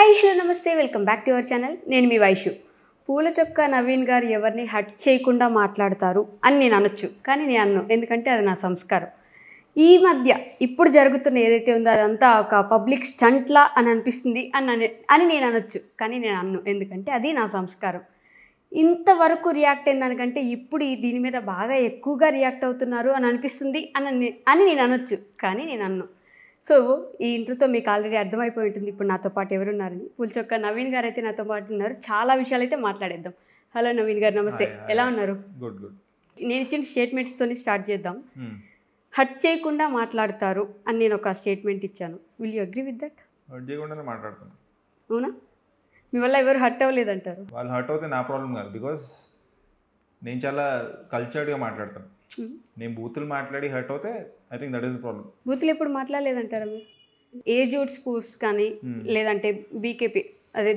Hi hello నమస్తే, welcome back to our channel. నేను మీ వైషు. పూల చొక్క నవీన్ గారు ఎవరిని హట్ చేయకుండా మాట్లాడతారు అని నేను అనొచ్చు, కానీ నేను అన్ను, ఎందుకంటే అది నా సంస్కారం. ఈ మధ్య ఇప్పుడు జరుగుతున్న ఏదైతే ఉందో అదంతా ఒక పబ్లిక్ స్టంట్లా అని అనిపిస్తుంది అని నేను అనొచ్చు, కానీ నేను అన్ను, ఎందుకంటే అది నా సంస్కారం. ఇంతవరకు రియాక్ట్ అయిన దానికంటే ఇప్పుడు దీని మీద బాగా ఎక్కువగా రియాక్ట్ అవుతున్నారు అని అనిపిస్తుంది అని నేను అనొచ్చు, కానీ నేను అన్ను. సో ఈ ఇంట్రోతో మీకు ఆల్రెడీ అర్థమైపోయి ఉంటుంది ఇప్పుడు నాతో పాటు ఎవరున్నారని. పూలచొక్క నవీన్ గారు అయితే నాతో పాటు ఉన్నారు. చాలా విషయాలు అయితే మాట్లాడేద్దాం. హలో నవీన్ గారు, నమస్తే. ఎలా ఉన్నారు? Good good. నేను ఇచ్చిన స్టేట్మెంట్స్తో స్టార్ట్ చేద్దాం. హట్ చేయకుండా మాట్లాడతారు అని నేను ఒక స్టేట్మెంట్ ఇచ్చాను. Will you agree with that? Hurt చేయకుండానే మాట్లాడుతున్నాను. అవునా? మీ వల్ల ఎవరు హట్ అవ్వలేదంటారు? వాళ్ళు హట్ అవుతే నా ప్రాబ్లం కాదు, బికాజ్ నేను చాలా కల్చర్డ్గా మాట్లాడతాను. నేను బూతులు మాట్లాడి హట్ అవుతే I think that is the problem. బూతులు ఎప్పుడు మాట్లాడలేదంటారా మీరు? ఏజూడ్ స్పూర్స్ కానీ లేదంటే బీకేపీ అదే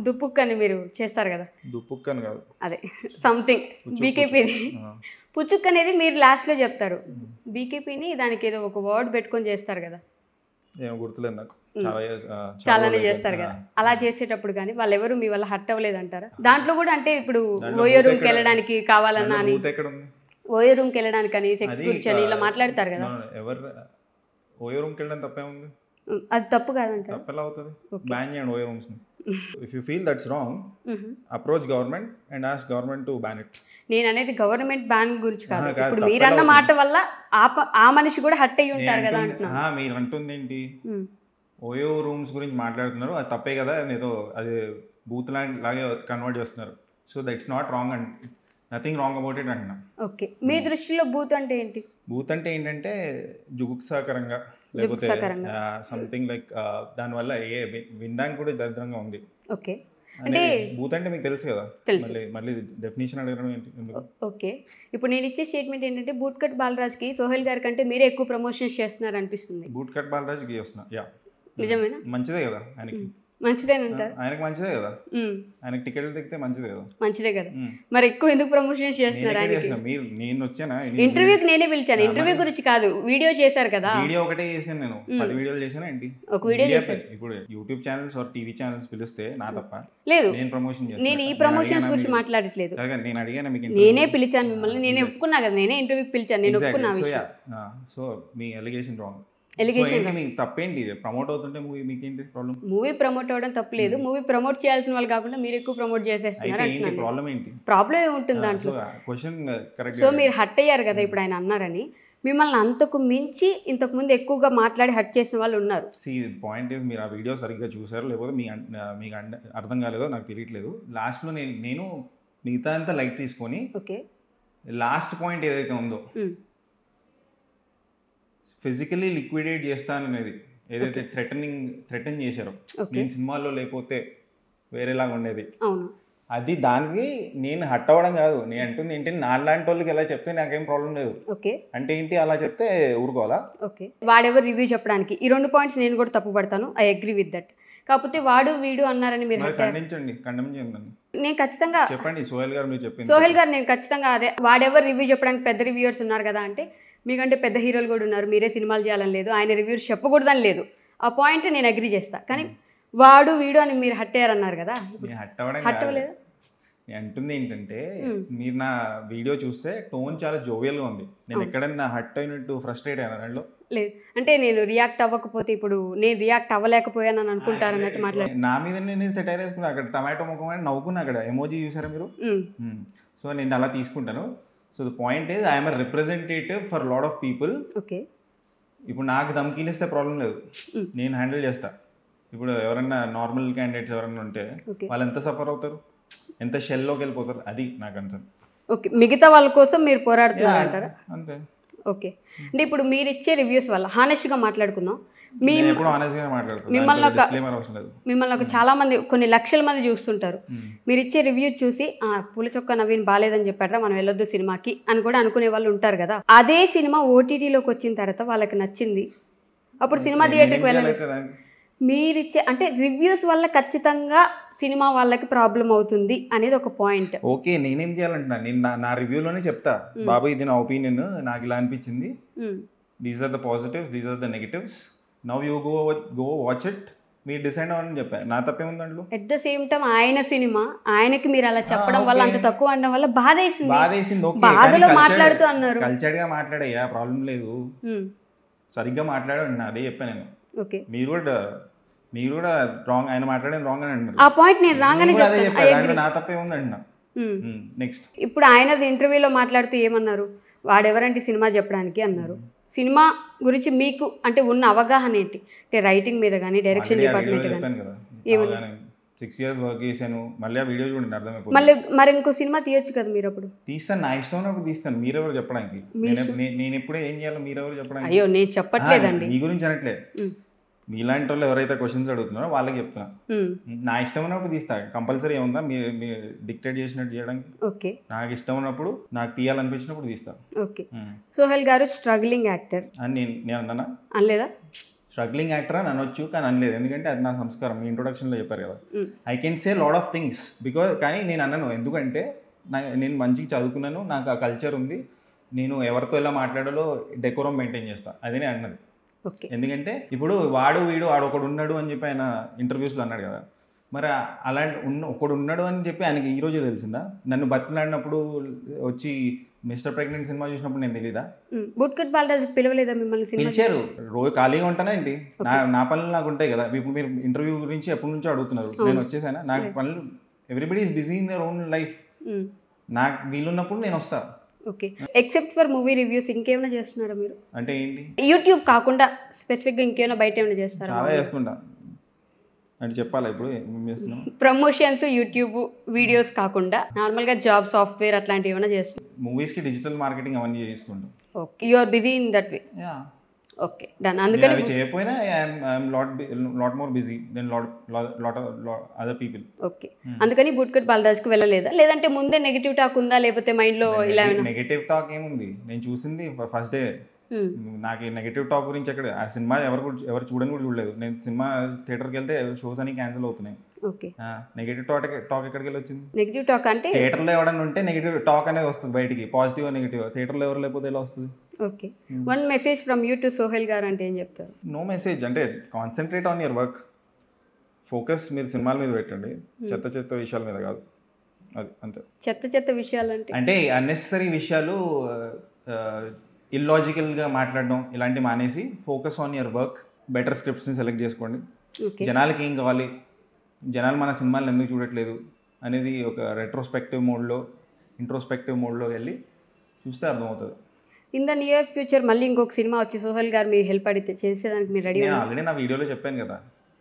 దుప్పుక్ అని మీరు చేస్తారు కదా. దుప్పుక్ అని కాదు, అదే సంథింగ్ బీకేపీది పుచ్చుక్ అనేది మీరు లాస్ట్లో చెప్తారు. బీకేపీని దానికి ఏదో ఒక వర్డ్ పెట్టుకొని చేస్తారు కదా, ఏమో గుర్తులేదు నాకు. చాలానే చేస్తారు కదా. అలా చేసేటప్పుడు కానీ వాళ్ళు ఎవరు మీ వల్ల హర్ట్ అవ్వలేదంటారా? దాంట్లో కూడా అంటే ఇప్పుడు ఓయో రూమ్కి వెళ్ళడానికి కావాలన్నా అని, ఓయో రూమ్కి వెళ్ళడానికి అని, సెక్స్ గురించి అని ఇలా మాట్లాడతారు కదా. ఎవరు ఓయో రూమ్కి వెళ్ళడం తప్పేముంది? అది తప్పు కాదంటారు? తప్పు ఎలా అవుతుంది? బ్యాన్ చేయండి ఓయో రూమ్స్ ని. If you feel that's wrong, approach government and ask government to ban it. నేను అనేది గవర్నమెంట్ బ్యాన్ గురించి కాదు. ఇప్పుడు మీరు అన్న మాట వల్ల ఆ మనిషి కూడా హట్ అయ్యి ఉంటారు కదా అంటున్నా. మీరు అంటుంది ఏంటి? ఓయో రూమ్స్ గురించి మాట్లాడుతున్నారు, అది తప్పే కదా, ఏదో అది బూత్ లాగే కన్వర్ట్ చేస్తున్నారు. So that's not wrong and nothing wrong about it అంటున్నా. ఓకే, మీ దృష్టిలో బూత్ అంటే ఏంటి? బూత్ అంటే ఏంటంటే జుగుప్సాకరంగా, లేకపోతే సంథింగ్ లైక్ దానివల్ల వినడానికి కూడా దరిద్రంగా ఉంది. ఓకే, అంటే బూత్ అంటే మీకు తెలుసు కదా, మళ్ళీ డెఫినేషన్ అడగడం ఏంటి? ఓకే, ఇప్పుడు నేను ఇచ్చే స్టేట్మెంట్ ఏంటంటే బూట్ కట్ బాలరాజ్కి సోహెల్ గారి కంటే మీరే ఎక్కువ ప్రమోషన్స్ చేస్తున్నారు అనిపిస్తుంది. బూట్ కట్ బాలరాజ్కి చేస్తున్నా. యా, నిజమేనా? మంచిదే కదా ఆయనకి. మంచిదేనంటారు? ఆయనకి మంచిదే కదా, ఆయనకి టికెట్లు దిగితే మంచిదే కదా. మంచిదే కదా, మరి ఎక్కువ ఎందుకు ప్రమోషన్స్ చేస్తున్నారు? నేను వచ్చానా ఇంటర్వ్యూకి, నేనే పిలిచాను. ఇంటర్వ్యూ గురించి కాదు, వీడియో చేశారు కదా. వీడియో ఒకటే చేశాను నేను, 10 వీడియోలు చేశాను ఏంటి? ఒక వీడియో. ఇప్పుడు YouTube channels or TV channels పిలిస్తే నా తప్ప? లేదు, నేను ప్రమోషన్ చేస్తాను. నేను ఈ ప్రమోషన్స్ గురించి మాట్లాడట్లేదు. నేను అడిగాను మీకు, నేనే పిలిచాను మిమ్మల్ని, నేనే ఒప్పుకున్నా కదా, నేనే ఇంటర్వ్యూకి పిలిచాను, నేను ఒప్పుకున్నా. సో మీ ఎలిగేషన్ రాంగ్. తప్పేంటి? ప్రమోట్ అవుతుంటే మూవీ మీకేంటి ప్రాబ్లం? మూవీ ప్రమోట్ అవ్వడం తప్పలేదు. మూవీ ప్రమోట్ చేయాల్సిన వాళ్ళు కాకుండా మీరు ఎక్కువ ప్రమోట్ చేసేస్తున్నారు. ప్రాబ్లం ఏంటి? ప్రాబ్లం ఏముంటుంది దాంట్లో? సో మీరు హట్ అయ్యారు కదా ఇప్పుడు ఆయన అన్నారని, మిమ్మల్ని అంతకు మించి ఇంతకు ముందు ఎక్కువగా మాట్లాడి హట్ చేసిన వాళ్ళు ఉన్నారు. పాయింట్ ఇస్, మీరు ఆ వీడియో సరిగ్గా చూసారు లేకపోతే మీకు అర్థం కాలేదో నాకు తెలియట్లేదు. లాస్ట్లో నేను మిగతా అంతా లైట్ తీసుకొని, ఓకే, లాస్ట్ పాయింట్ ఏదైతే ఉందో ఫిజికలీ లిక్విడేట్ చేస్తాను అనేది ఏదైతే థ్రెటన్ చేశారో, నేను సినిమాల్లో లేకపోతే వేరేలాగా ఉండేది, అది దానికి నేను హట్ అవ్వడం కాదు. నేను అంటుంది ఏంటి, నాలాంటి వాళ్ళకి ఎలా చెప్తే నాకేం ప్రాబ్లం లేదు. ఓకే, అంటే ఏంటి అలా చెప్తే ఊరుకోవాలా? ఓకే, వాడెవరు రివ్యూ చెప్పడానికి ఈ 2 పాయింట్స్ నేను కూడా తప్పు పడతాను. I agree with that. కాకపోతే వాడు వీడు అన్నారని మీరు కండెమ్ చేయండి. నేను ఖచ్చితంగా చెప్పండి. సోహెల్ గారు మీరు చెప్పండి. సోహెల్ గారు నేను ఖచ్చితంగా అదే, వాడెవరు రివ్యూ చెప్పడానికి పెద్ద రివ్యూవర్స్ ఉన్నారు కదా, అంటే మీకంటే పెద్ద హీరోలు కూడా ఉన్నారు, మీరే సినిమాలు చేయాలని లేదు, ఆయన రివ్యూస్ చెప్పకూడదని లేదు. ఆ పాయింట్ నేను అగ్రీ చేస్తా. కానీ వాడు వీడు అని మీరు హట్ అయ్యారన్నారు కదా, హట్ అవ్వలేదు. నేను అంటుంది ఏంటంటే, మీరు నా వీడియో చూస్తే టోన్ చాలా జోవియల్గా ఉంది. నేను ఎక్కడైనా హట్ అయినట్టు ఫ్రస్ట్రేట్ అయినా దాంట్లో లేదు. అంటే నేను రియాక్ట్ అవ్వకపోతే ఇప్పుడు నేను రియాక్ట్ అవ్వలేకపోయాను అని అనుకుంటారు అన్నట్టు మాట్లాడు. నా మీద నేను సెటైర్ వేసుకున్నా, అక్కడ టమాటో ముఖం అని నవ్వుకున్నా, అక్కడ ఎమోజీ చూసారా మీరు? సో నేను అలా తీసుకుంటాను. So the point is, I'm a representative for lot of people. Okay, ఇప్పుడు నాకు ధమ్కీలు ఇస్తే ప్రాబ్లం లేదు, నేను హ్యాండిల్ చేస్తా. ఇప్పుడు ఎవరైనా నార్మల్ క్యాండిడేట్స్ ఎవరైనా ఉంటే వాళ్ళు ఎంత సఫర్ అవుతారు, ఎంత షెల్లోకి వెళ్ళిపోతారు, అది నా కన్సర్న్. ఓకే, మిగతా వాళ్ళ కోసం మీరు పోరాడుతున్నారు అంటారా? అంతే. ఓకే, అంటే ఇప్పుడు మీరు ఇచ్చే రివ్యూస్ వల్ల హానెస్ట్గా మాట్లాడుకుందాం, మిమ్మల్ని ఒక చాలా మంది, కొన్ని లక్షల మంది చూస్తుంటారు. మీరు ఇచ్చే రివ్యూ చూసి పూల చొక్క నవీన్ బాలేదని చెప్పారా, మనం వెళ్ళొద్దు సినిమాకి అని కూడా అనుకునే వాళ్ళు ఉంటారు కదా. అదే సినిమా ఓటీటీలోకి వచ్చిన తర్వాత వాళ్ళకి నచ్చింది, అప్పుడు సినిమా థియేటర్కి వెళ్ళాలి. మీరిచ్చే అంటే రివ్యూస్ వల్ల ఖచ్చితంగా సినిమా వాళ్ళకి ప్రాబ్లం అవుతుంది అనేది ఒక పాయింట్. ఓకే, నేనేం చేయాలంటున్నా, నేను నా రివ్యూలోనే చెప్తా, బాబు ఇది నా ఒపీనియన్, నాకు ఇలా అనిపించింది, these are the positives, these are the negatives, now you go watch it మీరు డిసైడ్ అవ్వని చెప్పాను, నా తప్పేముంది దాంట్లో. ఎట్ ద సేమ్ టైం ఆయన సినిమా, ఆయనకి మీరు అలా చెప్పడం వల్ల, అంత తక్కువ అనడం వల్ల బాధేసింది. బాధలో మాట్లాడుతూ అన్నారు. కల్చర్డ్ గా మాట్లాడయ్యా, ప్రాబ్లం లేదు, సరిగ్గా మాట్లాడాడు, అదే చెప్పాను నేను. ఓకే, మీరు కూడా రాంగ్, ఆయన మాట్లాడేది రాంగ్ అని అంటున్నారు. ఆ పాయింట్ నేను రాంగ్ అని చెప్పాను, నా తప్పేముంది అంటున్నా. నెక్స్ట్ ఇప్పుడు ఆయన ఇంటర్వ్యూలో మాట్లాడుతూ ఏమన్నారు, వాడెవరంటే సినిమా చెప్పడానికి అన్నారు. సినిమా గురించి మీకు అంటే ఉన్న అవగాహన ఏంటి, అంటే రైటింగ్ మీద కానీ, డైరెక్షన్ డిపార్ట్మెంట్ కానీ? 6 years వర్క్ చేశాను, మళ్ళీ ఆ వీడియో చూడండి అర్థమైపోతుంది. మళ్ళీ మరి ఇంకో సినిమా తీయొచ్చు కదా మీరు. అప్పుడు తీస్తాను, నా ఇష్టం ఉన్నప్పుడు తీస్తాను, మీరెవరు చెప్పడానికి? నేను ఎప్పుడే ఏం చేయాలో మీరెవరు చెప్పడానికి? అయ్యో నేను చెప్పట్లేదండి, మీ గురించి అనట్లేదు. మీలాంటి వాళ్ళు ఎవరైతే క్వశ్చన్స్ అడుగుతున్నారో వాళ్ళకి చెప్తున్నా. నా ఇష్టం ఉన్నప్పుడు తీస్తా, కంపల్సరీ ఏముందా మీరు డిక్టేట్ చేసినట్టు చేయడానికి? ఓకే, నాకు ఇష్టం ఉన్నప్పుడు, నాకు తీయాలనిపించినప్పుడు తీస్తా. ఓకే. సోహెల్ గారు స్ట్రగ్లింగ్ యాక్టర్ అని నేను అన్నానా? అనలేదా? స్ట్రగ్లింగ్ యాక్టర్ అని అనొచ్చు, కానీ అనలేదు, ఎందుకంటే అది నా సంస్కారం. మీ ఇంట్రొడక్షన్లో చెప్పారు కదా, I can say lot of things because, కానీ నేను అన్నాను ఎందుకంటే నేను మంచిగా చదువుకున్నాను, నాకు ఆ కల్చర్ ఉంది, నేను ఎవరితో ఎలా మాట్లాడాలో డెకోరం మెయింటైన్ చేస్తా, అది నేను అన్నది. ఎందుకంటే ఇప్పుడు వీడు ఒకడు ఉన్నాడు అని చెప్పి ఆయన ఇంటర్వ్యూస్లో అన్నాడు కదా, మరి అలాంటి ఒకడు ఉన్నాడు అని చెప్పి ఆయనకి ఈరోజే తెలిసిందా? నన్ను బతిలాడినప్పుడు వచ్చి మిస్టర్ ప్రెగ్నెంట్ సినిమా చూసినప్పుడు నేను తెలీదా? బుట్కట్ బాలరాజు పిలవలేదా మిమ్మల్ని? పిలిచారు, రోజు ఖాళీగా ఉంటానా ఏంటి, నా పనులు నాకు ఉంటాయి కదా. ఇప్పుడు మీరు ఇంటర్వ్యూ గురించి ఎప్పటి నుంచో అడుగుతున్నారు, నేను వచ్చేసానా? నాకు పనులు, everybody is busy in their own life, నాకు వీలున్నప్పుడు నేను వస్తా. Okay, except for movie reviews ఇంకేమైనా చేస్తున్నారా మీరు? అంటే ఏంటి, యూట్యూబ్ కాకుండా స్పెసిఫిక్గా ఇంకేమైనా బయట ఏమైనా చేస్తారా? చాలా చేస్తుంటా, అంటే చెప్పాలా ఇప్పుడు ప్రమోషన్స్ యూట్యూబ్ వీడియోస్ కాకుండా నార్మల్గా జాబ్, సాఫ్ట్వేర్ అట్లాంటివి ఏమైనా చేస్తున్నారు? మూవీస్కి డిజిటల్ మార్కెటింగ్ అవన్నీ చేస్తుంటాం. Okay, you are busy in that way. Okay, done. అందుకని అవి చేయకపోయినా I'm lot more busy than lot other people. Okay, అందుకని బుట్కట్ బాలరాజ్కి వెళ్ళలేదా? లేదంటే ముందే నెగిటివ్ టాక్ ఉందా, లేకపోతే మైండ్లో ఇలా? నెగిటివ్ టాక్ ఏముంది, నేను చూసింది ఫస్ట్ డే. నాకు ఈ నెగిటివ్ టాక్ గురించి ఎక్కడ, ఆ సినిమా ఎవరు చూడని కూడా చూడలేదు. నేను సినిమా థియేటర్కి వెళ్తే షోస్ అన్ని క్యాన్సిల్ అవుతున్నాయి. ఓకే, నెగిటివ్ టాక్ ఎక్కడికి వెళ్ళి వచ్చింది? నెగిటివ్ టాక్ అంటే థియేటర్లో ఎవడన్నా ఉంటే నెగిటివ్ టాక్ అనేది వస్తుంది బయటికి, పాజిటివ్ నెగిటివ్. థియేటర్లో ఎవరు లేకపోతే ఎలా వస్తుంది? Okay, one message from you to Sohel గారు అంటే ఏం చెప్తారు? నో మెసేజ్, అంటే concentrate on your work, focus మీరు సినిమాల మీద పెట్టండి, చెత్త విషయాల మీద కాదు. అది అంతే. చెత్త విషయాలు అంటే అన్నెసరీ విషయాలు, ఇల్లాజికల్గా మాట్లాడడం ఇలాంటివి మానేసి focus on your work, better స్క్రిప్ట్స్ని సెలెక్ట్ చేసుకోండి. జనాలకి ఏం కావాలి, జనాలు మన సినిమాలను ఎందుకు చూడట్లేదు అనేది ఒక ఇంట్రోస్పెక్టివ్ మోడ్లో వెళ్ళి చూస్తే అర్థమవుతుంది. ఇన్ ద నియర్ ఫ్యూచర్ మళ్ళీ ఇంకొక సినిమా వచ్చి సోహెల్ గారు మీ హెల్ప్ అడిగితే చేసేదానికి మీరు రెడీ? నేను ఆల్రెడీ నా వీడియోలో చెప్పాను కదా,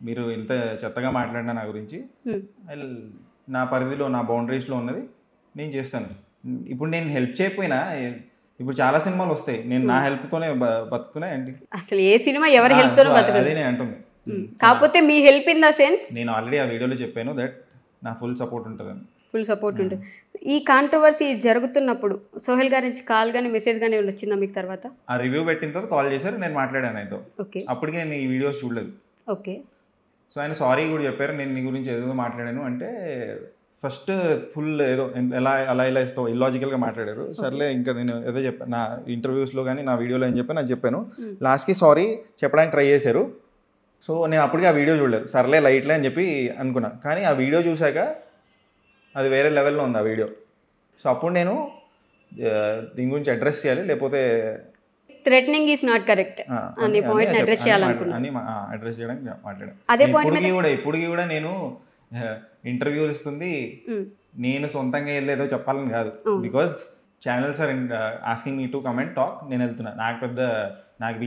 మీరు ఇంత చెత్తగా మాట్లాడినా నా గురించి, నా పరిధిలో, నా బౌండరీస్లో ఉన్నది నేను చేస్తాను. ఇప్పుడు నేను హెల్ప్ చేయకపోయినా, ఇప్పుడు చాలా సినిమాలు వస్తాయి, నేను నా హెల్ప్తోనే బతుకుతున్నా ఏంటి? అసలు ఏ సినిమా ఎవరి హెల్ప్తోనే బతుకుతుంది? అదే నేను అంటుంది. కాకపోతే మీ హెల్ప్ ఇన్ ద సెన్స్, నేను ఆల్రెడీ ఆ వీడియోలో చెప్పాను దట్ నా ఫుల్ సపోర్ట్ ఉంటుందని. ఫుల్ సపోర్ట్ ఉంటుంది. ఈ కాంట్రవర్సీ జరుగుతున్నప్పుడు సోహెల్ గారి నుంచి కాల్ కానీ మెసేజ్ కానీ వచ్చిందా మీకు? తర్వాత ఆ రివ్యూ పెట్టిన తర్వాత కాల్ చేశారు, నేను మాట్లాడాను ఆయనతో. ఓకే, అప్పటికి నేను ఈ వీడియోస్ చూడలేదు. ఓకే, సో ఆయన సారీ కూడా చెప్పారు, నేను నీ గురించి ఏదో మాట్లాడాను అంటే. ఫస్ట్ ఫుల్ ఏదో అలా ఇస్తావు ఇల్లాజికల్గా మాట్లాడారు. సర్లే, ఇంకా నేను ఏదో చెప్పాను నా ఇంటర్వ్యూస్లో కానీ నా వీడియోలో ఏం చెప్పాను అది చెప్పాను. లాస్ట్కి సారీ చెప్పడానికి ట్రై చేశారు. సో నేను అప్పటికి ఆ వీడియో చూడలేదు, సర్లే లైట్లే అని చెప్పి అనుకున్నా. కానీ ఆ వీడియో చూశాక అది వేరే లెవెల్లో ఉంది ఆ వీడియో. సో అప్పుడు నేను దీని గురించి అడ్రస్ చేయాలి, లేకపోతే థ్రెటనింగ్ ఈస్ నాట్ కరెక్ట్ అనే పాయింట్ అడ్రస్ చేయాలనుకున్నాను, అడ్రస్ చేయడానికి మాట్లాడాను. అదే పాయింట్ ఇప్పటికి కూడా నేను ఇంటర్వ్యూలు ఇస్తుంది నేను సొంతంగా వెళ్ళేదో చెప్పాలని కాదు, because channels are asking me to comment talk. నేను వెళ్తున్నా, నాకు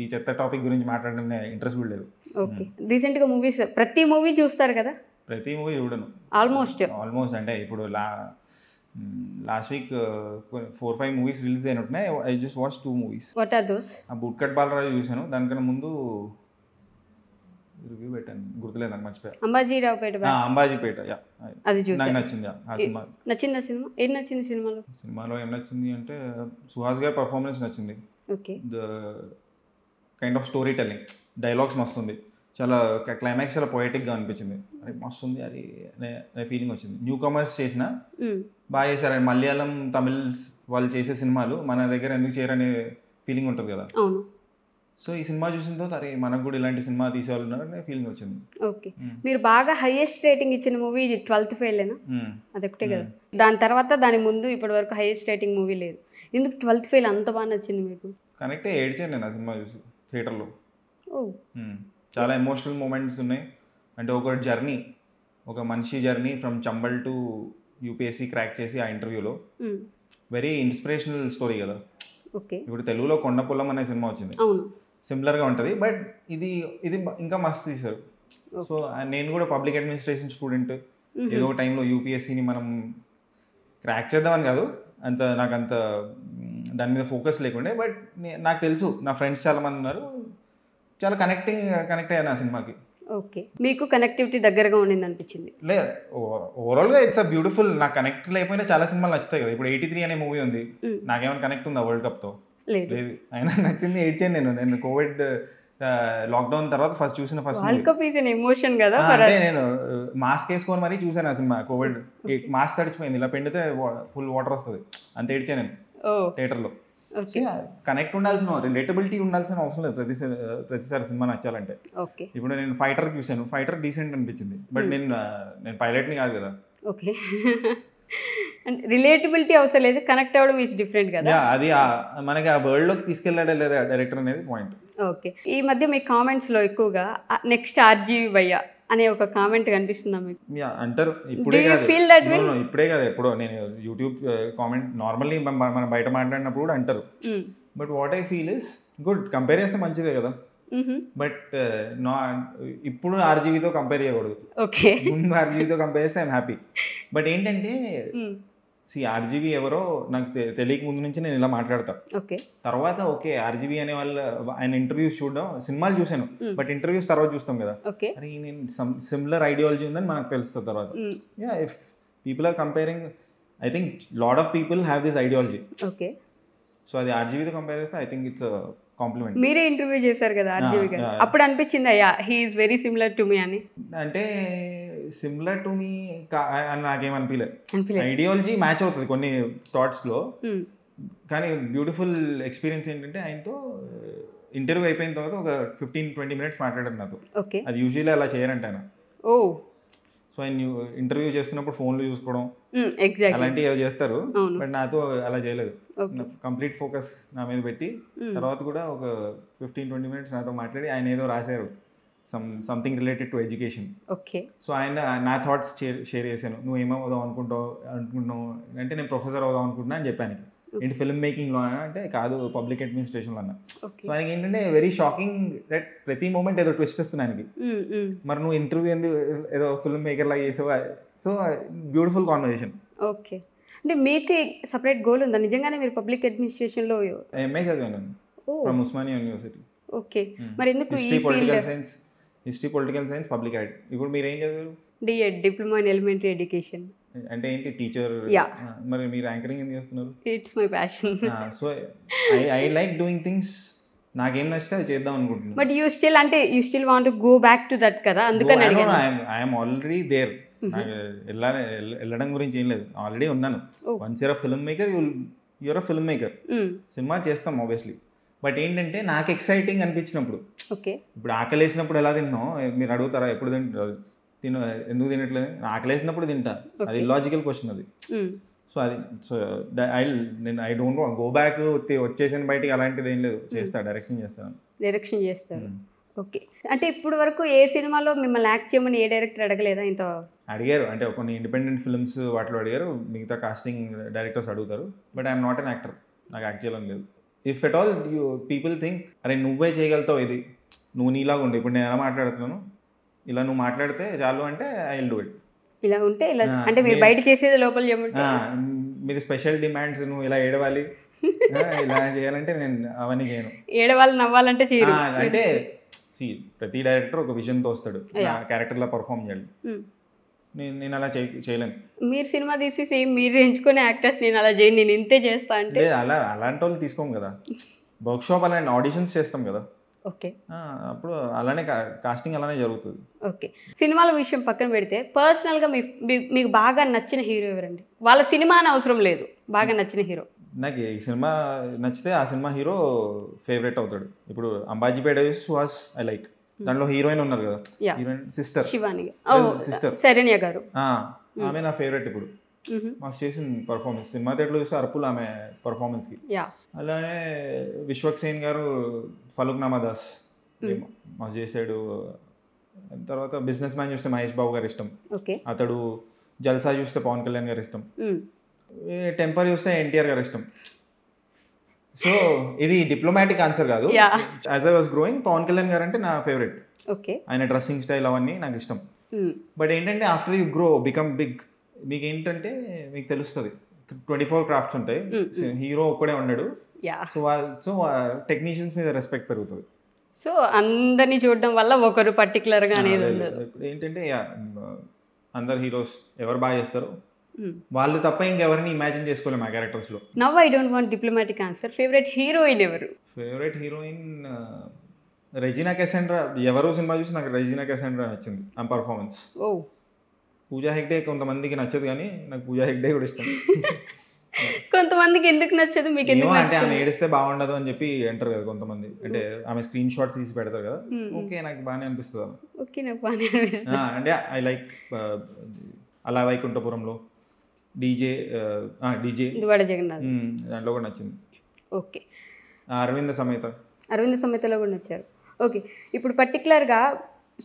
ఈ చెత్త టాపిక్ గురించి మాట్లాడడం ఇంట్రెస్ట్ కూడా లేదు. ఓకే, రీసెంట్గా మూవీస్ ప్రతి మూవీ చూస్తారు కదా? ప్రతి మూవీ చూడను, ఆల్మోస్ట్ అంటే ఇప్పుడు లాస్ట్ వీక్ 4-5 మూవీస్ రిలీజ్ అయినట్టున్నాయి. I just watch 2 movies. What are those? ఆ బుట్కట్ బాలరాజు చూశాను, దానికన్నా ముందు రివ్యూ పెట్టాను, గుర్తులేదు నాకు, మర్చిపోయా. అంబాజీపేట. అది చూసి నాకు నచ్చింది ఆ సినిమా. నచ్చిందా సినిమా? ఏం నచ్చింది సినిమాలో ఏం నచ్చింది అంటే సుహాస్ గారి పర్ఫార్మెన్స్ నచ్చింది. Okay, the kind of story telling, dialogues మస్తుంది, చాలా క్లైమాక్స్ చాలా పొయటిక్గా అనిపించింది. అరే మస్తుంది అది అనే ఫీలింగ్ వచ్చింది. న్యూ కమర్స్ చేసిన బాగా చేశారు. మలయాళం, తమిళ్ వాళ్ళు చేసే సినిమాలు మన దగ్గర ఎందుకు చేయరనే ఫీలింగ్ ఉంటుంది కదా. సో ఈ సినిమా చూసిన తర్వాత అరే మనకు కూడా ఇలాంటి సినిమా తీసేవాళ్ళు ఉన్నారనే ఫీలింగ్ వచ్చింది. ఓకే, మీరు బాగా హైయెస్ట్ రేటింగ్ ఇచ్చిన మూవీ 12th ఫెయిలేనా? అదొకటే కదా. దాని తర్వాత దాని ముందు ఇప్పటి వరకు హైయెస్ట్ రేటింగ్ మూవీ లేదు. ఎందుకు 12th ఫెయిల్ అంత బాగా నచ్చింది మీకు? కనెక్టే ఏడ్చాను నేను ఆ సినిమా చూసి థియేటర్లో. ఓ, చాలా ఎమోషనల్ మూమెంట్స్ ఉన్నాయి. అంటే ఒక జర్నీ, ఒక మనిషి journey from Chambal to UPSC crack చేసి ఆ ఇంటర్వ్యూలో వెరీ ఇన్స్పిరేషనల్ స్టోరీ కదా. ఓకే, ఇప్పుడు తెలుగులో కొండపొల్లం అనే సినిమా వచ్చింది, అవును, సిమిలర్గా ఉంటుంది. బట్ ఇది ఇంకా మస్తు తీశారు. సో నేను కూడా పబ్లిక్ అడ్మినిస్ట్రేషన్ స్టూడెంట్. ఏదో టైంలో యూపీఎస్సీని మనం క్రాక్ చేద్దామని కాదు, నాకు అంత దాని మీద ఫోకస్ లేకుండే. బట్ నాకు తెలుసు, నా ఫ్రెండ్స్ చాలా మంది ఉన్నారు, చాలా కనెక్ట్ అయ్యాను ఆ సినిమాకి. ఓకే, మీకు కనెక్టివిటీ దగ్గరగా ఉండింది అనిపించింది? లేదు, ఓవరాల్గా ఇట్స్ అ బ్యూటిఫుల్. నాకు కనెక్ట్ లేకపోయినా చాలా సినిమాలు నచ్చుతాయి కదా. ఇప్పుడు 83 అనే మూవీ ఉంది, నాకేమైనా కనెక్ట్ ఉందా వరల్డ్ కప్తో? లేదు. అయినా నచ్చింది, ఏడ్చాను నేను కోవిడ్ లాక్డౌన్ తర్వాత చూసిన first world cup is an emotion కదా. అంటే నేను మాస్క్ వేసుకొని మరీ చూసాను ఆ సినిమా. కోవిడ్ మాస్క్ తడిచిపోయింది, ఇలా పెండితే ఫుల్ వాటర్ వస్తుంది, అంత ఏడ్చాను నేను థియేటర్లో. కనెక్ట్ ఉండాల్సిన, రిలేటబిలిటీ ఉండాల్సిన అవసరం లేదు ప్రతిసారి సినిమా నచ్చాలంటే. ఇప్పుడు నేను ఫైటర్ చూసాను, ఫైటర్ డీసెంట్ అనిపించింది. బట్ నేను పైలట్ని కాదు కదా. ఓకే, రిలేటబిలిటీ అవసరం లేదు, కనెక్ట్ అవ్వడం ఈజ్ డిఫరెంట్ కదా. అది మనకి ఆ వరల్డ్లోకి తీసుకెళ్ళాడే లేదా డైరెక్టర్ అనేది పాయింట్. ఓకే, ఈ మధ్య మీ కామెంట్స్లో ఎక్కువగా నెక్స్ట్ ఆర్జీవి భయ్య అనే ఒక కామెంట్ కనిపిస్తుందా మీకు? అంటారు, ఇప్పుడే కాదు ఎప్పుడో. నేను యూట్యూబ్ కామెంట్ నార్మల్లీ మనం బయట మాట్లాడినప్పుడు కూడా అంటారు. But what I feel is good, compare చేస్తే మంచిదే కదా. బట్ ఇప్పుడు ఆర్జీవీతో కంపేర్ చేయకూడదు. ముందు ఆర్జీవీతో కంపేర్ చేస్తే ఐఎమ్ హ్యాపీ. బట్ ఏంటంటే ఆర్జీవీ ఎవరో నాకు తెలియక ముందు నుంచి నేను ఇలా మాట్లాడతా. తర్వాత ఓకే ఆర్జీవీ అనే ఆయన ఇంటర్వ్యూస్ చూడడం, సినిమాలు చూసాను బట్ ఇంటర్వ్యూస్ తర్వాత చూస్తాం కదా. అరే నేను సిమిలర్ ఐడియాలజీ ఉందని మనకు తెలుస్తుంది తర్వాత. If people are comparing, I think lot of people have this ideology. So అది ఆర్జీవీతో కంపేర్ చేస్తే ఐ థింక్ ఇట్స్ కాంప్లిమెంట్. మీరే ఇంటర్వ్యూ చేశారు కదా ఆర్జీవీ గారు, అప్పుడు అనిపించింది అయ్యా he is very similar to me అని? అంటే సిమిలర్ టు మీ అని నాకేమనిపించలేదు. ఐడియాలజీ మ్యాచ్ అవుతుంది కొన్ని థాట్స్లో, కానీ బ్యూటిఫుల్ ఎక్స్పీరియన్స్ ఏంటంటే ఆయనతో ఇంటర్వ్యూ అయిపోయిన తర్వాత ఒక 15-20 minutes మాట్లాడారు నాతో. అది యూజువల్లీ అలా చేయరంట ఆయన. సో ఆయన ఇంటర్వ్యూ చేస్తున్నప్పుడు ఫోన్లు చూసుకోవడం అలాంటివి ఏవో చేస్తారు, బట్ నాతో అలా చేయలేదు. కంప్లీట్ ఫోకస్ నా మీద పెట్టి తర్వాత కూడా ఒక 15-20 minutes నాతో మాట్లాడి ఆయన ఏదో రాశారు, something related to education. So ఆయన నా థాట్స్ షేర్ చేశాను. నువ్వు ఏమవుదాం అనుకుంటున్నావు అంటే నేను ప్రొఫెసర్ అవుదాం అనుకుంటున్నా అని చెప్పాను. ఏంటి ఫిల్మ్ మేకింగ్లో అంటే కాదు, పబ్లిక్ అడ్మినిస్ట్రేషన్లో అన్నా. సో ఆయనకి ఏంటంటే వెరీ షాకింగ్ దట్ ప్రతి మూమెంట్ ఏదో ట్విస్ట్ వస్తుంది ఆయనకి. మరి నువ్వు ఇంటర్వ్యూ ఏదో ఫిల్మ్ మేకర్ లాగా చేసావా? So beautiful conversation. ఓకే, అంటే మీకు సపరేట్ గోల్ ఉందా నిజంగానే? మీరు పబ్లిక్ అడ్మినిస్ట్రేషన్లో ఎంఏ చదివాను ఫ్రమ్ ఉస్మానియా యూనివర్సిటీ. ఓకే, మరి ఎందుకు history political science public ad. ఇప్పుడు మీరు ఏం చదివారు? DEd, diploma in elementary education. అంటే ఏంటి టీచర్? మరి మీరు యాంకరింగ్ ఎందుకు చేస్తున్నారు? It's my passion. So I like doing things, నాకేం నచ్చితే అది చేద్దాం అనుకుంటున్నాను. But you still want to go back to that కదా, అందుకని ఐఎమ్ ఆల్రెడీ దేర్. నాకు వెళ్ళడం గురించి ఏం లేదు, ఆల్రెడీ ఉన్నాను. Once you're a filmmaker you're a filmmaker. Cinema చేస్తాం ఆబ్వియస్లీ, బట్ ఏంటంటే నాకు ఎక్సైటింగ్ అనిపించినప్పుడు. ఇప్పుడు ఆకలి వేసినప్పుడు ఎలా తిన్నావు మీరు అడుగుతారా? ఎప్పుడు తింటారు ఎందుకు తినట్లేదు? ఆకలి వేసినప్పుడు తింటా, అది ఇల్లాజికల్ క్వశ్చన్ అది. సో అది ఐ డోంట్ గో బ్యాక్ వచ్చేసిన బయటికి అలాంటిది ఏం లేదు. డైరెక్షన్ చేస్తాను. ఓకే, అంటే ఇప్పుడు వరకు ఏ సినిమాలో మిమ్మల్ని యాక్ట్ చేయమని ఏ డైరెక్టర్ అడగలేదా? ఇంత అడిగారు, అంటే కొన్ని ఇండిపెండెంట్ ఫిల్మ్స్ వాటిలో అడిగారు, మిగతా కాస్టింగ్ డైరెక్టర్స్ అడుగుతారు. But I'm not an actor, నాకు యాక్ట్ చేయాలని లేదు. If at all people think అరే నువ్వే చేయగలుగుతావు, ఇది నువ్వు నీలాగా ఉండు, ఇప్పుడు నేను ఎలా మాట్లాడుతున్నాను ఇలా నువ్వు మాట్లాడితే చాలు అంటే ఐ విల్ డూ ఇట్. ఇలా ఉంటే ఇలా అంటే మీరు బయట చేసేది లోపల చేయమంటే మీరు స్పెషల్ డిమాండ్స్ నువ్వు ఇలా ఏడవాలి ఇలా చేయాలంటే నేను అవన్నీ చేయను. ఏడవాలి నవ్వాలంటే చేయను. అంటే ప్రతి డైరెక్టర్ ఒక విజన్తో వస్తాడు, క్యారెక్టర్లా పర్ఫామ్ చేయాలి. నేను అలా చేయలేను. మీరు సినిమా తీసి సేమ్ మీరు ఎంచుకునే యాక్టర్స్ నేను అలా చేయను, నేను ఇంతే చేస్తా అంటే అలాంటి వాళ్ళు తీసుకోం కదా. వర్క్షాప్ అలాంటి ఆడిషన్స్ చేస్తాం కదా. ఓకే, అప్పుడు అలానే కాస్టింగ్ అలానే జరుగుతుంది. ఓకే, సినిమాల విషయం పక్కన పెడితే పర్సనల్గా మీకు బాగా నచ్చిన హీరో ఎవరండి? వాళ్ళ సినిమా అని అవసరం లేదు, బాగా నచ్చిన హీరో. నాకు ఈ సినిమా నచ్చితే ఆ సినిమా హీరో ఫేవరెట్ అవుతాడు. ఇప్పుడు అంబాజీపేట సుహాస్ ఐ లైక్, దాంట్లో హీరోయిన్ ఉన్నారు కదా, heroine sister Shivani sister Saranya గారు, ఆమె నా ఫేవరెట్. ఇప్పుడు మాకు చేసిన పర్ఫార్మెన్స్ సినిమా థియేటర్లో చూస్తే అరుపులు ఆమె పర్ఫార్మెన్స్కి. అలానే విశ్వక్సేన్ గారు ఫలక్నామా దాస్ మాకు చేసాడు. తర్వాత బిజినెస్ మ్యాన్ చూస్తే మహేష్ బాబు గారు ఇష్టం, అతడు జల్సా చూస్తే పవన్ కళ్యాణ్ గారు ఇష్టం, టెంపర్ చూస్తే ఎన్టీఆర్ గారు ఇష్టం. సో ఇది డిప్లొమాటిక్ ఆన్సర్ కాదు. As I was growing Pawan Kalyan గారు అంటే నా ఫేవరెట్. ఆయన డ్రెస్సింగ్ స్టైల్ అవన్నీ నాకు ఇష్టం. బట్ ఏంటంటే after you grow become big, మీకు ఏంటంటే మీకు తెలుస్తుంది 24 క్రాఫ్ట్స్ ఉంటాయి, హీరో ఒక్కడే ఉండడు. సో టెక్నీషియన్స్ మీద రెస్పెక్ట్ పెరుగుతుంది. సో అందరినీ చూడడం వల్ల ఒకరు పర్టికులర్గా అనేది ఉండదు. ఏంటంటే అందరు హీరోస్ ఎవరు బాగా చేస్తారు వాళ్ళు తప్ప ఇంకెవరిని ఇమాజిన్ చేసుకోలేము ఆ క్యారెక్టర్స్లో. Now I don't want diplomatic answer. Favourite heroine ఎవరు? Favourite heroine Regina Cassandra. ఎవరో సినిమా చూసి నాకు రెజీనా కెసాండ్రా నచ్చింది ఆ పర్ఫార్మెన్స్. పూజా హెగ్డే కొంతమందికి నచ్చదు, కానీ నాకు పూజా హెగ్డే కూడా ఇష్టం. కొంతమందికి ఎందుకు నచ్చదు మీకు? అంటే ఆమె ఏడిస్తే బాగుండదు అని చెప్పి అంటారు కదా కొంతమంది, అంటే ఆమె స్క్రీన్ షాట్ తీసి పెడతారు కదా. ఓకే నాకు బాగానే అనిపిస్తుంది ఆమె. అంటే ఐ లైక్ అలా వైకుంఠపురంలో డీజే జగన్నాథ్ దాంట్లో కూడా నచ్చింది. ఓకే. అరవింద సమేతలో కూడా నచ్చారు. ఓకే, ఇప్పుడు పర్టికులర్గా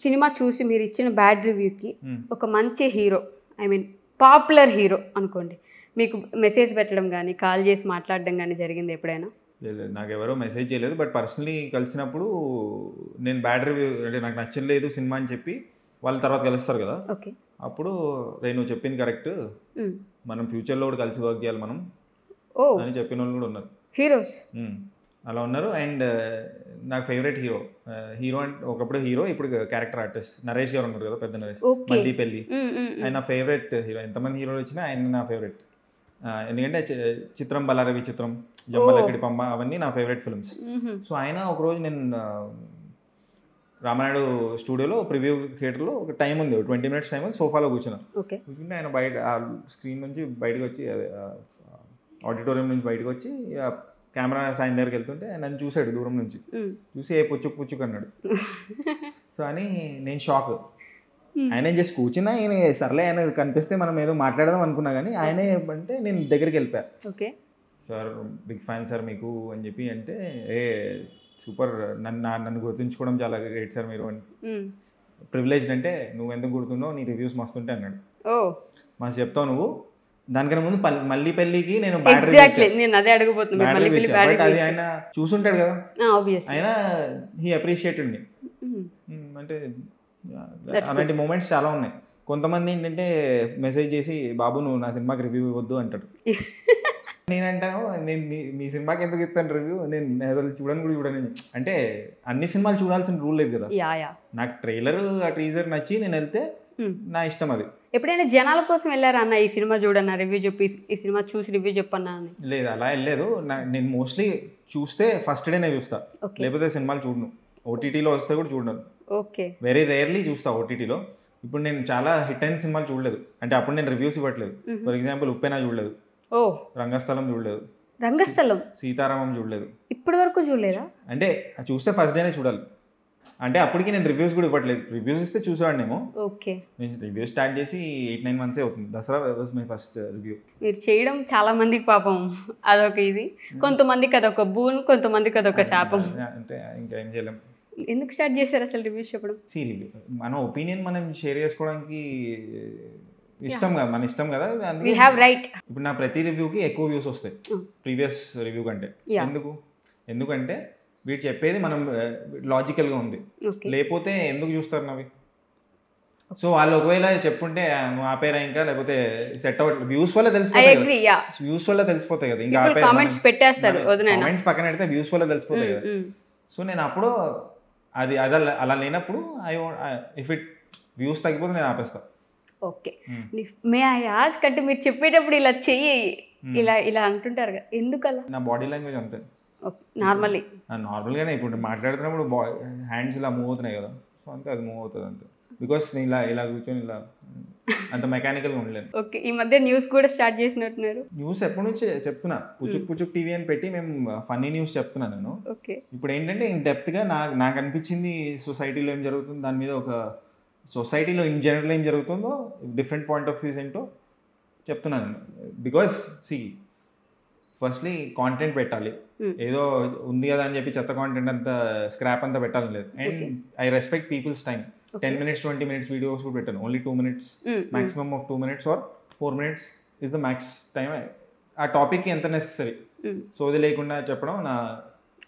సినిమా చూసి మీరు ఇచ్చిన బ్యాడ్ రివ్యూకి ఒక మంచి hero, I mean popular hero అనుకోండి, మీకు మెసేజ్ పెట్టడం కానీ కాల్ చేసి మాట్లాడడం కానీ జరిగింది ఎప్పుడైనా? లేదు, నాకు ఎవరో మెసేజ్ చేయలేదు. బట్ పర్సనలీ కలిసినప్పుడు నేను బ్యాడ్ రివ్యూ అంటే నాకు నచ్చలేదు సినిమా అని చెప్పి వాళ్ళ తర్వాత కలుస్తారు కదా, అప్పుడు నువ్వు చెప్పింది కరెక్ట్, మనం ఫ్యూచర్లో కూడా కలిసి వర్క్ చేయాలి మనం అని చెప్పిన వాళ్ళు కూడా ఉన్నారు, హీరోస్ అలా ఉన్నారు. అండ్ నాకు ఫేవరెట్ హీరో అంటే ఒకప్పుడు హీరో, ఇప్పుడు క్యారెక్టర్ ఆర్టిస్ట్ నరేష్ గారు ఉన్నారు కదా, పెద్ద నరేష్, మళ్ళీ పెళ్ళి, ఆయన నా ఫేవరెట్ హీరో. ఎంతమంది హీరోలు వచ్చినా ఆయన నా ఫేవరెట్. ఎందుకంటే చిత్రం, బలారవి చిత్రం, జమ్మలకిడి పంబ అవన్నీ నా ఫేవరెట్ ఫిల్మ్స్. సో ఆయన ఒకరోజు నేను రామనాయుడు స్టూడియోలో ప్రివ్యూ థియేటర్లో ఒక టైం ఉంది, 20 minutes టైం ఉంది, సోఫాలో కూర్చుంటే ఆయన బయట ఆ స్క్రీన్ నుంచి బయటకు వచ్చి ఆడిటోరియం నుంచి బయటకు వచ్చి కెమెరా సాయం దగ్గరికి వెళ్తుంటే నన్ను చూశాడు దూరం నుంచి, చూసి ఏ పుచ్చుకు అన్నాడు. సో అని నేను షాక్. ఆయన జస్ట్ కూర్చున్నా, ఆయన సర్లే ఆయన కనిపిస్తే మనం ఏదో మాట్లాడదాం అనుకున్నా, కానీ ఆయన అంటే నేను దగ్గరికి వెళ్ళిపోయా. సార్ బిగ్ ఫ్యాన్ సార్ మీకు అని చెప్పి అంటే, సూపర్, నన్ను గుర్తుంచుకోవడం చాలా గ్రేట్ సార్ మీరు అని. ప్రివిలేజ్డ్ అంటే నువ్వు ఎందుకు గుర్తుందో, నీ రివ్యూస్ మస్తుంటే అన్నాడు. మా చెప్తావు నువ్వు, దానికన్నా ముందు మళ్ళీ పెళ్ళికి నేను అది ఆయన చూసుంటాడు కదా, ఆయన హీ అప్రిషియేటెడ్ మీ. అంటే అలాంటి మూమెంట్స్ చాలా ఉన్నాయి. కొంతమంది ఏంటంటే మెసేజ్ చేసి, బాబు నువ్వు నా సినిమాకి రివ్యూ ఇవ్వద్దు అంటాడు. నేనంటాను, నేను మీ సినిమాకి ఎందుకు ఇస్తాను రివ్యూ, నేను అసలు చూడని. అంటే అన్ని సినిమాలు చూడాల్సిన రూల్ లేదు కదా. నాకు ట్రైలర్ ఆ టీజర్ నచ్చి నేను వెళ్తే నా ఇష్టం అది. ఎప్పుడైనా జనాల కోసం వెళ్ళారా అన్న, ఈ సినిమా చూడన్నా రివ్యూ చెప్పి, ఈ సినిమా చూసి రివ్యూ చెప్పన్నా అని? లేదు, అలా వెళ్ళలేదు. నేను మోస్ట్లీ చూస్తే ఫస్ట్ డేనే చూస్తా, లేకపోతే సినిమాలు చూడను. ఓటీటీలో వస్తే కూడా చూడను. వెరీ రేర్లీ చూస్తా ఓటీటీలో. ఇప్పుడు నేను చాలా హిట్ అయిన సినిమాలు చూడలేదు, అంటే అప్పుడు నేను రివ్యూస్ ఇవ్వట్లేదు. ఫర్ ఎగ్జాంపుల్ ఉప్పెన చూడలేదు, రంగస్థలం చూడలేదు, సీతారామం చూడలేదు, ఇప్పటి వరకు చూడలేదా? అంటే చూస్తే ఫస్ట్ డేనే చూడాలి. అంటే అప్పటికి నేను రివ్యూస్ కూడా ఇవ్వట్లేదు. రివ్యూస్ ఇస్తే చూసేవాడినేమో. నేను రివ్యూ స్టార్ట్ చేసి 8-9 months అవుతుంది. Dasara was my first review. మీరు చేయడం చాలా మందికి పాపం అదొక ఇది, కొంతమందికి అదొక బూన్, కొంతమందికి అదొక శాపం. అంటే ఇంకా ఏం చేయలేం. ఎందుకు స్టార్ట్ చేశారు అసలు రివ్యూస్ చెప్పడం? మన ఒపీనియన్ మనం షేర్ చేసుకోవడానికి ఇష్టం కదా, మన ఇష్టం కదా. ఇప్పుడు నా ప్రతి రివ్యూకి ఎక్కువ వ్యూస్ వస్తాయి ప్రీవియస్ రివ్యూ కంటే. ఎందుకంటే వీడు చెప్పేది మనం లాజికల్గా ఉంది, లేకపోతే ఎందుకు చూస్తారు నవి. సో వాళ్ళు ఒకవేళ చెప్పుంటే నువ్వు ఆపేరా ఇంకా, లేకపోతే సెట్ అవ్వట్లేదు, వ్యూస్ వల్ల తెలిసిపోతాయి కదా. ఇంకా కామెంట్స్ పక్కన పెడితే వ్యూస్ వల్ల తెలిసిపోతాయి కదా. సో నేను అప్పుడు అది అలా లేనప్పుడు ఇఫ్ ఇట్ వ్యూస్ తగ్గిపోతే నేను ఆపేస్తా. ఓకే, మే ఐ ఆస్క్, అంటే మీరు చెప్పేటప్పుడు ఇలా చెయ్యి ఇలా అంటుంటారు కదా, ఎందుకు అలా? నా బాడీ లాంగ్వేజ్ అంతే, నార్మల్గానే. ఇప్పుడు మాట్లాడుతున్నప్పుడు హ్యాండ్స్ ఇలా మూవ్ అవుతున్నాయి కదా, సో అంతే, అది మూవ్ అవుతుంది అంతే. బికాస్ నేను ఇలా కూర్చొని ఇలా అంత మెకానికల్గా ఉండలేను. ఓకే, ఈ మధ్య న్యూస్ కూడా స్టార్ట్ చేసినట్టున్నారు. న్యూస్ ఎప్పటి నుంచి చెప్తున్నా, పుచుక్ టీవీ అని పెట్టి మేము ఫన్నీ న్యూస్ చెప్తున్నాను నేను. ఓకే, ఇప్పుడు ఏంటంటే ఇన్ డెప్త్గా నాకు అనిపించింది సొసైటీలో ఏం జరుగుతుంది దాని మీద, ఒక సొసైటీలో ఇన్ జనరల్ ఏం జరుగుతుందో డిఫరెంట్ పాయింట్ ఆఫ్ వ్యూస్ ఏంటో చెప్తున్నాను. బికాస్ సి ఫస్ట్లీ కాంటెంట్ పెట్టాలి, ఏదో ఉంది కదా అని చెప్పి చెత్త కాంటెంట్ అంతా స్క్రాప్ అంతా పెట్టాలని లేదు. And I respect people's time. 10 minutes 20 minutes videos కూడా పెట్టాను, only 2 minutes, maximum of 2 minutes or 4 minutes is the max time. ఆ టాపిక్కి ఎంత నెసరీ, సో అది లేకుండా చెప్పడం నా,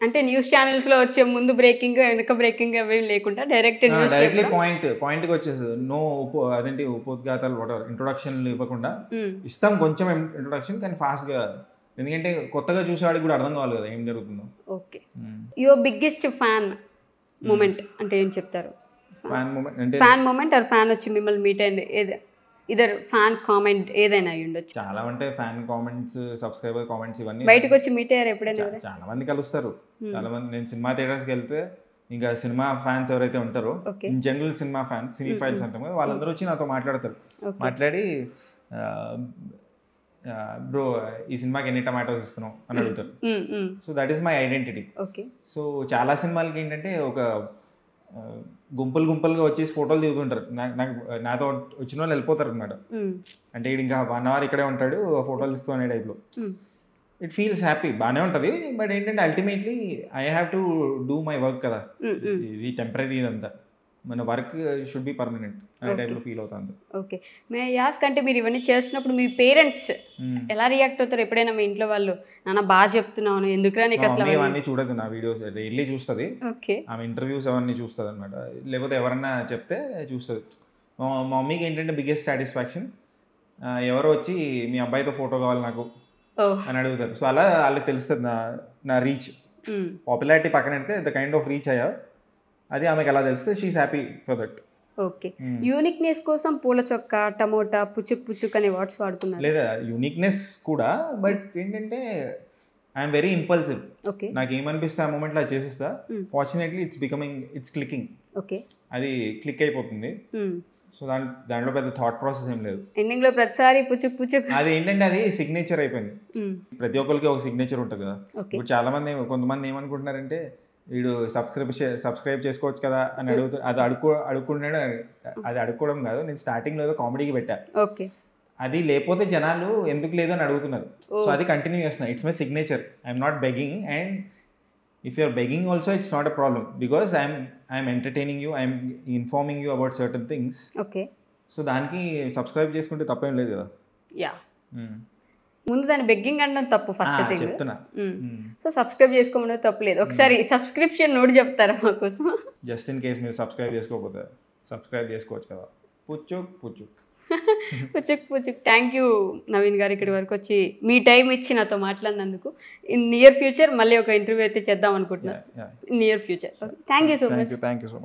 అంటే న్యూస్ ఛానల్స్లో వచ్చే ముందు బ్రేకింగ్ వెనక బ్రేకింగ్ అవి లేకుండా డైరెక్ట్లీ పాయింట్కి వచ్చేసి నో అదేంటి ఉపోద్ఘాతాలు వాటర్ ఇంట్రొడక్షన్లు ఇవ్వకుండా ఇస్తాం, కొంచెం ఇంట్రొడక్షన్ కానీ ఫాస్ట్గా, ఎందుకంటే కొత్తగా చూసేవాడికి కూడా అర్థం కావాలి కదా ఏం జరుగుతుందో. Okay, your biggest fan moment అంటే ఏం చెప్తారు? ఫ్యాన్ మూమెంట్ ఆర్ ఫ్యాన్ వచ్చి మిమ్మల్ని మీట్ అయింది ఇదర్ ఫ్యాన్ కామెంట్ ఏదైనా అయ్యి ఉండొచ్చు. చాలా అంటే ఫ్యాన్ కామెంట్స్, సబ్స్క్రైబర్ కామెంట్స్ ఇవన్నీ బయటకు వచ్చి మీట్ అయ్యారు ఎప్పుడైనా? చాలా మంది కలుస్తారు, చాలా మంది. నేను సినిమా థియేటర్స్కి వెళ్తే ఇంకా సినిమా ఫ్యాన్స్ ఎవరైతే ఉంటారో, in general cinema fans, cine files అంటాం కదా, వాళ్ళందరూ వచ్చి నాతో మాట్లాడతారు. మాట్లాడి బ్రో ఈ సినిమాకి ఎన్ని టమాటోస్ ఇస్తున్నావు అని అడుగుతారు. So that is my identity. So చాలా సినిమాలకి ఏంటంటే ఒక గుంపులుగా వచ్చేసి ఫోటోలు దిగుతుంటారు, నాతో వచ్చిన వాళ్ళు వెళ్ళిపోతారు అనమాట. అంటే ఇది ఇంకా 1 hour ఇక్కడే ఉంటాడు ఫోటోలు ఇస్తూ అనే టైప్లో. ఇట్ ఫీల్స్ హ్యాపీ, బాగానే ఉంటుంది. బట్ ఏంటంటే ultimately I have to do my work కదా, ఇది టెంపరీ ఇదంతా, మన వర్క్ షుడ్ బి పర్మనెంట్ అనే టైప్లో ఫీల్ అవుతుంది. ఓకే, మే యాస్క్ అంటే మీరు ఇవన్నీ చేస్తున్నప్పుడు మీ పేరెంట్స్ ఎలా రియాక్ట్ అవుతారు? ఎప్పుడైనా మీ ఇంట్లో వాళ్ళు నాన్న బాగా చెప్తున్నాను ఎందుకురా నీకు అసలు అవన్నీ చూడదు, నా వీడియోస్ రియల్లీ చూస్తుంది. ఆమె ఇంటర్వ్యూస్ అవన్నీ చూస్తుంది అనమాట, లేకపోతే ఎవరన్నా చెప్తే చూస్తుంది. మా మమ్మీకి ఏంటంటే బిగ్గెస్ట్ సాటిస్ఫాక్షన్, ఎవరో వచ్చి మీ అబ్బాయితో ఫోటో కావాలి నాకు అని అడుగుతారు. సో అలా వాళ్ళకి తెలుస్తుంది నా రీచ్, పాపులారిటీ పక్కన పెడితే ద కైండ్ ఆఫ్ రీచ్ అయ్యా, అది ఆమెకు ఎలా తెలిస్తే she's happy for that. Okay, uniqueness కోసం పూల చొక్క, టమోటా, పుచ్చుక్ అనే వర్డ్స్ వాడుతున్నారు. లేదా యూనిక్నెస్ కూడా, బట్ ఏంటంటే ఐఎమ్ వెరీ ఇంపల్సివ్. నాకు ఏమనిపిస్తే ఆ మూమెంట్లో అది చేసేస్తా. Fortunately it's clicking. అది క్లిక్ అయిపోతుంది. సో దాంట్లో పెద్ద థాట్ ప్రాసెస్ ఏం లేదు. ఎండింగ్ లో ప్రతిసారి పుచ్చుక్ అది ఏంటంటే అది సిగ్నేచర్ అయిపోయింది. ప్రతి ఒక్కరికి ఒక సిగ్నేచర్ ఉంటుంది కదా. ఇప్పుడు చాలా మంది, కొంతమంది ఏమనుకుంటున్నారంటే వీడు సబ్స్క్రైబ్ చేసుకోవచ్చు కదా అని అడుగుతారు. అది అడుగుకున్నాడు. అది అడుక్కోవడం కాదు, నేను స్టార్టింగ్లో ఏదో కామెడీకి పెట్టా. అది లేకపోతే జనాలు ఎందుకు లేదు అని అడుగుతున్నారు. సో అది కంటిన్యూ చేస్తున్నా. It's my signature. I'm not begging, and if you are begging also it's not a problem, because I'm entertaining you, I'm informing you about certain things. So దానికి సబ్స్క్రైబ్ చేసుకుంటే తప్పేం లేదు కదా. ముందు దాన్ని బెగ్గింగ్ అనడం తప్పు ఫస్ట్ థింగ్ చెప్తున్నా. సో సబ్స్క్రైబ్ చేసుకోవడం తప్పలేదు. ఒకసారి సబ్స్క్రిప్షన్ నోట్ చెప్తారా మా కోసం? జస్ట్ ఇన్ కేస్ మీరు సబ్స్క్రైబ్ చేసుకోకపోతే సబ్స్క్రైబ్ చేసుకోవచ్చు కదా. పుచ్చుక్. థ్యాంక్ యూ నవీన్ గారు, ఇక్కడి వరకు వచ్చి మీ టైం ఇచ్చి నాతో మాట్లాడినందుకు. ఇన్ నియర్ ఫ్యూచర్ మళ్ళీ ఒక ఇంటర్వ్యూ అయితే చేద్దాం అనుకుంటున్నాను. Near future. Thank you so much.